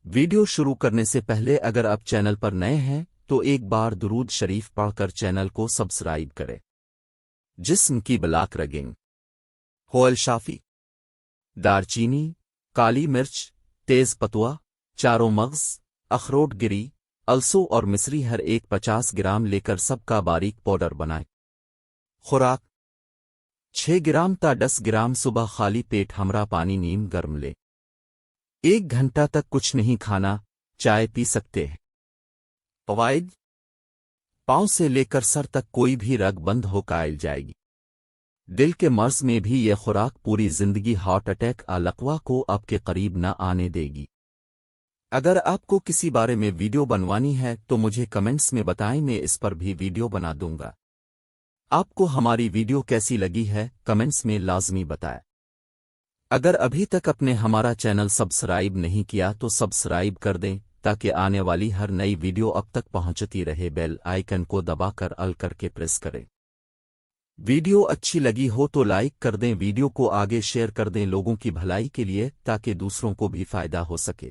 Video شروع کرنے سے پہلے اگر آپ چینل پر نئے ہیں تو ایک بار درود شریف پڑھ کر چینل کو سبسکرائب کریں۔ جسم کی بلاک رگنگ، ہوئل شافی، دار چینی، کالی مرچ، تیز پتوا، چاروں مغز، اخروٹ گری، السو اور مصری ہر ایک 50 گرام لے کر سب کا باریک پاؤڈر بنائیں۔ خوراک 6 گرام تا 10 گرام صبح خالی پیٹ ہمراہ پانی نیم گرم لے۔ 1 گھنٹہ تک کچھ نہیں کھانا، چائے پی سکتے ہیں۔ فوائد: پاؤں سے لے کر سر تک کوئی بھی رگ بند ہو قائل جائے گی۔ دل کے مرض میں بھی یہ خوراک پوری زندگی ہارٹ اٹیک لقوا کو آپ کے قریب نہ آنے دے گی۔ اگر آپ کو کسی بارے میں ویڈیو بنوانی ہے تو مجھے کمنٹس میں بتائیں، میں اس پر بھی ویڈیو بنا دوں گا۔ آپ کو ہماری ویڈیو کیسی لگی ہے کمنٹس میں لازمی بتائیں۔ اگر ابھی تک اپنے ہمارا چینل سبسکرائب نہیں کیا تو سبسکرائب کر دیں تاکہ آنے والی ہر نئی ویڈیو اب تک پہنچتی رہے۔ بیل آئیکن کو دبا کر آل کر کے پریس کریں۔ ویڈیو اچھی لگی ہو تو لائک کر دیں، ویڈیو کو آگے شیئر کر دیں لوگوں کی بھلائی کے لیے تاکہ دوسروں کو بھی فائدہ ہو سکے۔